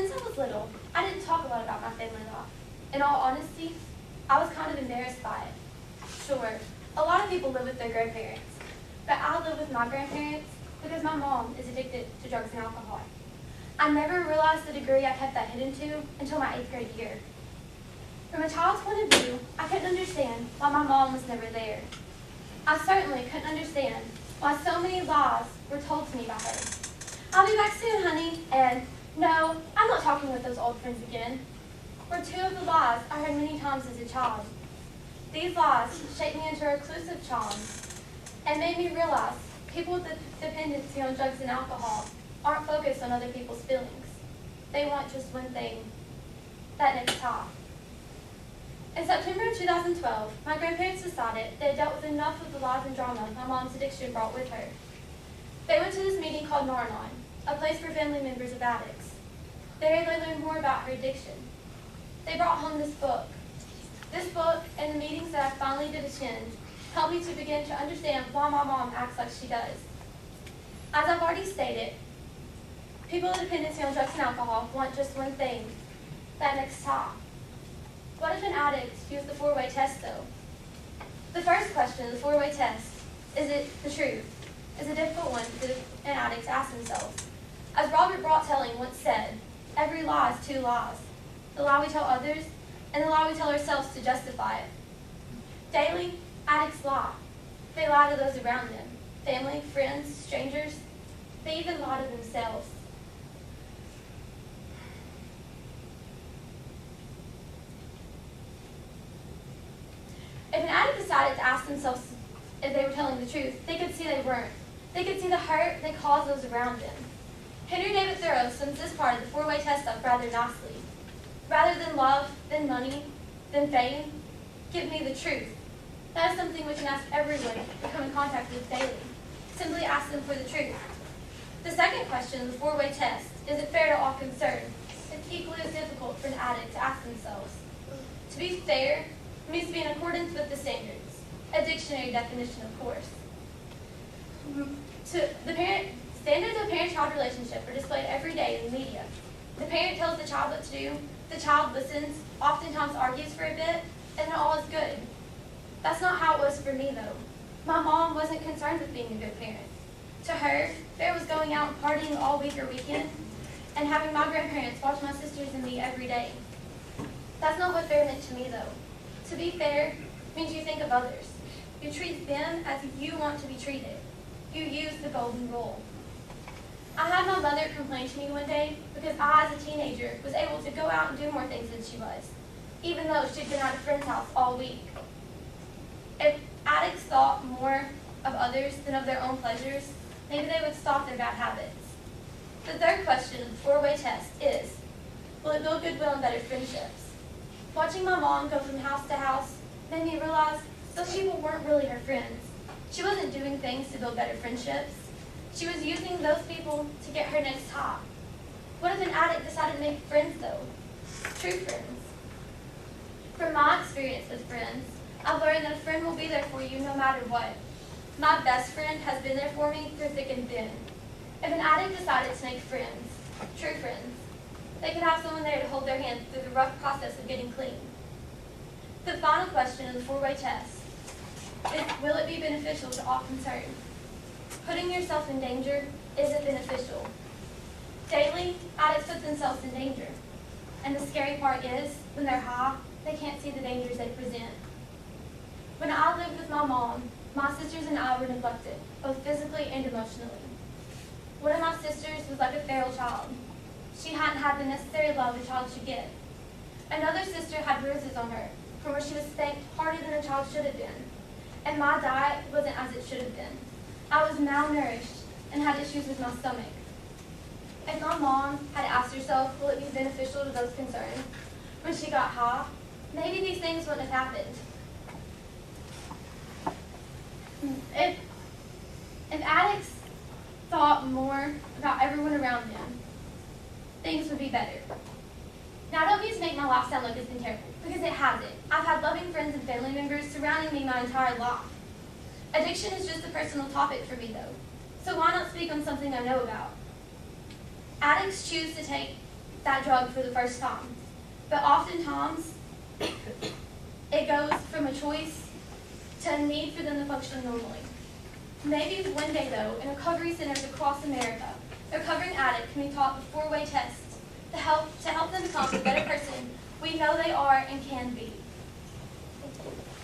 Since I was little, I didn't talk a lot about my family life. In all honesty, I was kind of embarrassed by it. Sure, a lot of people live with their grandparents, but I live with my grandparents because my mom is addicted to drugs and alcohol. I never realized the degree I kept that hidden to until my 8th grade year. From a child's point of view, I couldn't understand why my mom was never there. I certainly couldn't understand why so many lies were told to me by her. I'll be back soon, honey, and no, I'm not talking with those old friends again, were two of the lies I heard many times as a child. These lies shaped me into a reclusive child and made me realize people with dependency on drugs and alcohol aren't focused on other people's feelings. They want just one thing, that next top. In September of 2012, my grandparents decided they had dealt with enough of the lies and drama my mom's addiction brought with her. They went to this meeting called Nar-Anon, a place for family members of addicts. There they learned more about her addiction. They brought home this book. This book and the meetings that I finally did attend helped me to begin to understand why my mom acts like she does. As I've already stated, people with dependency on drugs and alcohol want just one thing, that next top. What if an addict used the 4-way test, though? The first question of the 4-way test, is it the truth, is a difficult one for an addict to ask themselves. As Robert Brottelling once said, every lie is 2 lies. The lie we tell others and the lie we tell ourselves to justify it. Daily, addicts lie. They lie to those around them, family, friends, strangers. They even lie to themselves. If an addict decided to ask themselves if they were telling the truth, they could see they weren't. They could see the hurt they caused those around them. Henry David Thoreau sums this part of the 4-way test up rather nicely. Rather than love, than money, than fame, give me the truth. That is something we can ask everyone we come in contact with daily. Simply ask them for the truth. The second question of the 4-way test, is it fair to all concerned? It's equally as difficult for an addict to ask themselves. To be fair means to be in accordance with the standards, a dictionary definition, of course. Standards of parent-child relationship are displayed every day in the media. The parent tells the child what to do, the child listens, oftentimes argues for a bit, and then all is good. That's not how it was for me, though. My mom wasn't concerned with being a good parent. To her, fair was going out and partying all week or weekend, and having my grandparents watch my sisters and me every day. That's not what fair meant to me, though. To be fair means you think of others. You treat them as you want to be treated. You use the golden rule. I had my mother complain to me one day because I, as a teenager, was able to go out and do more things than she was, even though she'd been at a friend's house all week. If addicts thought more of others than of their own pleasures, maybe they would stop their bad habits. The third question of the 4-way test is, will it build goodwill and better friendships? Watching my mom go from house to house made me realize those people weren't really her friends. She wasn't doing things to build better friendships. She was using those people to get her next top. What if an addict decided to make friends, though? True friends. From my experience with friends, I've learned that a friend will be there for you no matter what. My best friend has been there for me through thick and thin. If an addict decided to make friends, true friends, they could have someone there to hold their hand through the rough process of getting clean. The final question of the 4-way test is, will it be beneficial to all concerned? Putting yourself in danger isn't beneficial. Daily, addicts put themselves in danger. And the scary part is, when they're high, they can't see the dangers they present. When I lived with my mom, my sisters and I were neglected, both physically and emotionally. One of my sisters was like a feral child. She hadn't had the necessary love a child should get. Another sister had bruises on her, from where she was spanked harder than a child should have been. And my diet wasn't as it should have been. I was malnourished and had issues with my stomach. If my mom had asked herself, will it be beneficial to those concerned, when she got high, maybe these things wouldn't have happened. If addicts thought more about everyone around them, things would be better. Now, I don't mean to make my life sound like it's been terrible, because it hasn't. I've had loving friends and family members surrounding me my entire life. Addiction is just a personal topic for me, though, so why not speak on something I know about? Addicts choose to take that drug for the first time. But oftentimes, it goes from a choice to a need for them to function normally. Maybe one day, though, in recovery centers across America, a recovering addict can be taught the 4-way test to help them become the better person we know they are and can be. Thank you.